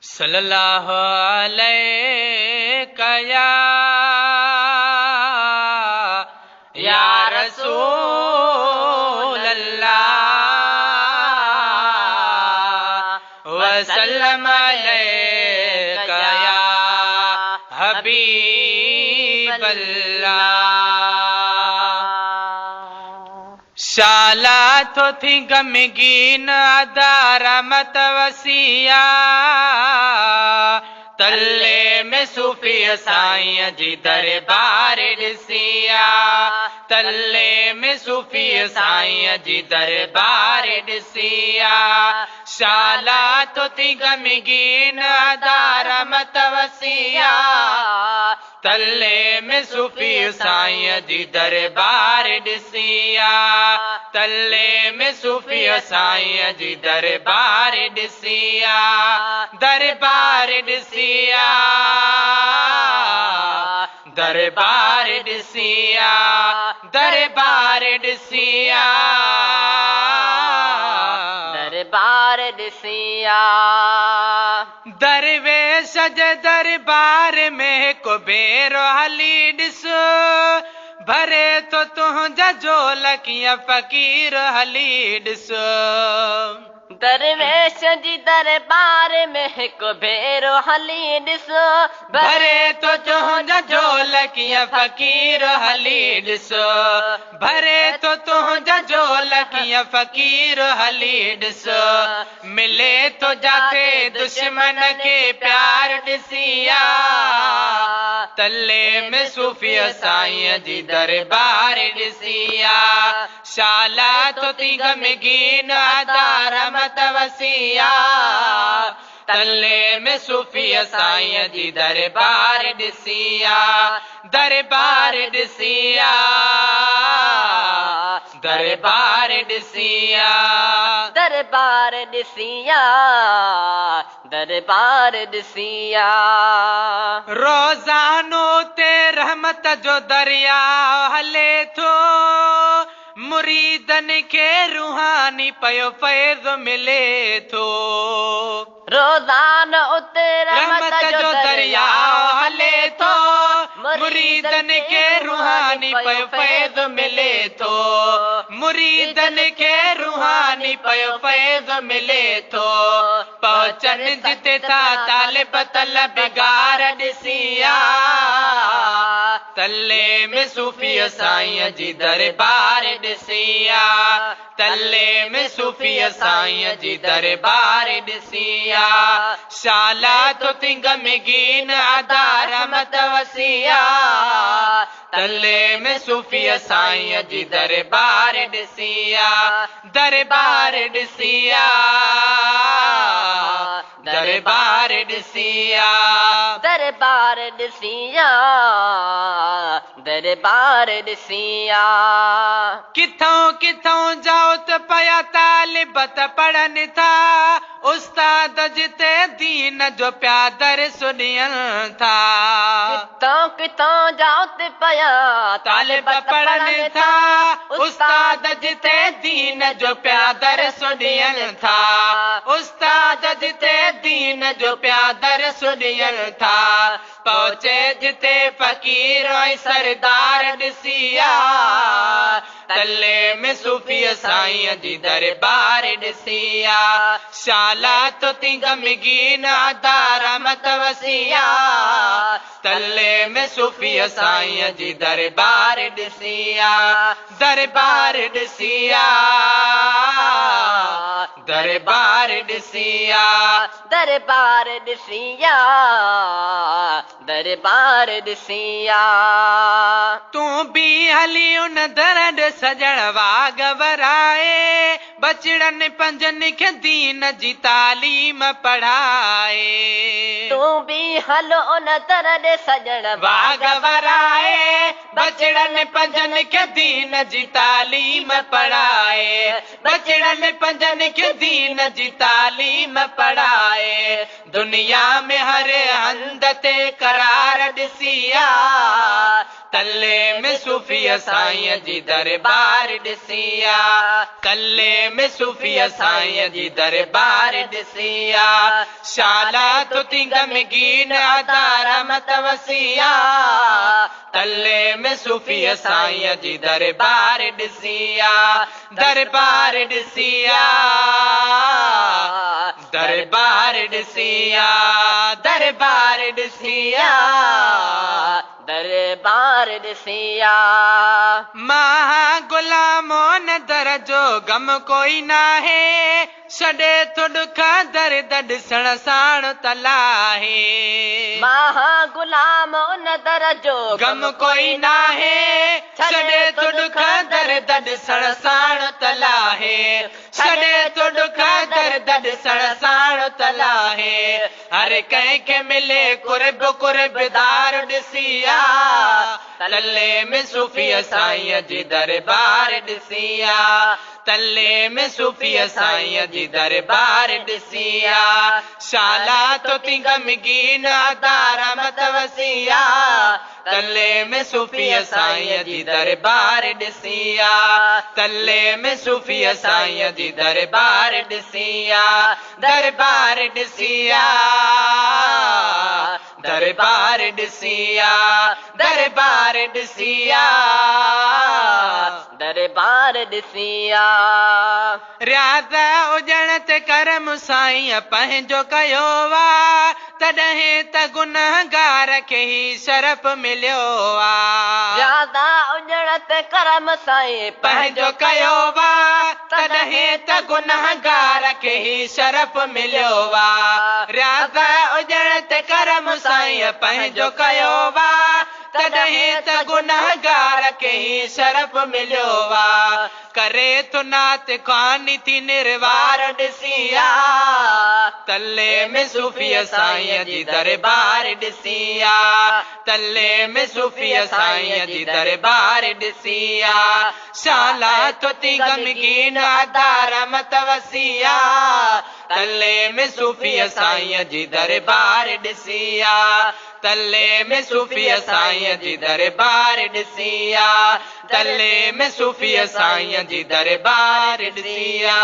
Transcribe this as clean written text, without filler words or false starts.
सल्लल्लाहु अलैका या रसूल अल्लाह वसल्लम अलैका या हबीब अल्लाह। शाला तो थी गमगीन अदारा मत वसिया तल्ले में सूफी साईं जी दरबार ॾिसिया तल्ले में सूफी साईं जी दरबार ॾिसिया। शाला तो थी गमगीन अदारा मत वसिया तल्ले में सूफी साईं जी दरबार ॾिसिया तल्ले में सूफी साईं जी दरबार ॾिसिया दरबार ॾिसिया दरबार ॾिसिया दरबार ॾिसिया दरबार ॾिसिया। दरवेश जे दरबार में को बेरो हली ॾिस भरे तो तुंहिंजा झोल कीअं फ़कीर हली ॾिस। दरवेश जी दरबार में हिकु भेरो हली ॾिस भरे तो तुंहिंजा झोल कीअं फ़कीर हली ॾिस भरे तो तुंहिंजा झोल कीअं फ़कीर हली ॾिस। मिले तो जाते दुश्मन खे प्यार ॾिसिया तल्ले में सूफी साईं जी दरबार ॾिसिया। शाला तो थी गमगीन अदार मत वसिया तल्ले में सूफी साईं जी दरबार ॾिसिया दरबार ॾिसिया दरबार ॾिसिया दरबार ॾिसिया दरबार ॾिसिया। रोज़ानो ते रहमत जो दरिया हले थो मुरीदन खे रूहानी पयो फैज़ मिले थो। रोज़ान उते रहमत जो दरिया हले थो मुरीदन खे रूहानी पयो फैज़ मिले थो मुरीदन खे रूहानी पयो फैज़ मिले थो। पहुचन जिते था तालिब तलबगार ॾिसिया तल्ले में सूफी साईं जी दरबार ॾिसिया तल्ले में सूफी साईं जी दरबार ॾिसिया। शाला तो थी गमगीन अदार मत वसिया तल्ले में सूफी साईं जी दरबार ॾिसिया दरबार ॾिसिया दरबार ॾिसिया दरबार ॾिसिया दरबार ॾिसिया। किथों किथों जाओ त पया तालिब त पढ़नि था उस्ताद जिते दीन जो पिया दर्स ॾियनि था। किथों किथों जाओ त पया तालिब पढ़नि था उस्ताद जिते दीन जो पिया दर्स ॾियनि था उस्ताद जिते दीन जो पिया दर्स ॾियनि था। पहुचे जिते फ़कीर ऐं सरदार ॾिसिया तल्ले में सूफी साईं जी दरबार ॾिसिया। शाला तो थी गमगीन अदार मत वसिया तल्ले में सूफी साईं जी दरबार ॾिसिया दरबार ॾिसिया दरबार ॾिसिया दरबार ॾिसिया दरबार ॾिसिया। तूं बि हली उन दर ॾे सजण वाग वराए बचड़नि पंजनि खे दीन जी तालीम पढ़ाए। तूं बि हलो उन दर ॾे सजण वाग वराए बचड़नि पंजनि खे दीन जी तालीम पढ़ाए बचड़नि पंजनि खे दीन जी तालीम पढ़ाए। दुनिया में हर हंध ते करार ॾिसिया तल्ले में सूफीअ साईं जी दरबार ॾिसिया, तल्ले में सूफीअ साईं जी दरबार ॾिसिया, शाला तो तिंग में गीन अदारा मत वसिया, तल्ले में सूफीअ साईं जी दरबार ॾिसिया, दरबार ॾिसिया, दरबार ॾिसिया, दरबार ॾिसिया, दरबार ॾिसिया। महा गुलामो न दर जो गम कोई नाहे, छॾे थो ॾुख दर्द ॾिसण साण तलाहे, महा गुलाम उन दर जो गम कोई नाहे, छॾे थो ॾुख दर्द ॾिसण साण तलाहे, छॾे थो ॾुख दर्द ॾिसण साण तलाहे, हर कंहिंखे मिले कुर्ब कुर्बदार ॾिसिया, तल्ले में सूफीअ साईं जी दरबार ॾिसिया, तल्ले में सूफीअ साईं जी दरबार ॾिसिया, शाला तो तिंग में गीन अदारा मत वसिया, तल्ले में सूफीअ साईं जी दरबार ॾिसिया, तल्ले में सूफीअ साईं जी दरबार ॾिसिया, दरबार ॾिसिया, दरबार ॾिसिया, दरबार ॾिसिया, दरबार ॾिसिया। रियाज़ उजण ते करम साईं पंहिंजो कयो वा, तॾहिं त गुनहगार खे ही शरफ मिलियो वा, ज्यादा उजण ते करम साईं पंहिंजो कयो वा, तॾहिं त गुनहगार खे ही शरफ मिलियो वा, रियाज़ उजण ते करम साईं पंहिंजो कयो वा, तॾहिं त गुनहगार खे ही शरफ मिलियो वा, करे थो नात ख़ानी थी निर्वार ॾिसिया, तल्ले में सूफीअ साईं जी दरबार ॾिसिया, तल्ले में सूफीअ साईं जी दरबार ॾिसिया, शाला तो तिंग में गीन अदारा मत वसिया, तल्ले में सूफीअ साईं जी दरबार ॾिसिया, तल्ले में सूफीअ साईं जी दरबार ॾिसिया, तल्ले में सूफीअ साईं जी दरबार ॾिसिया।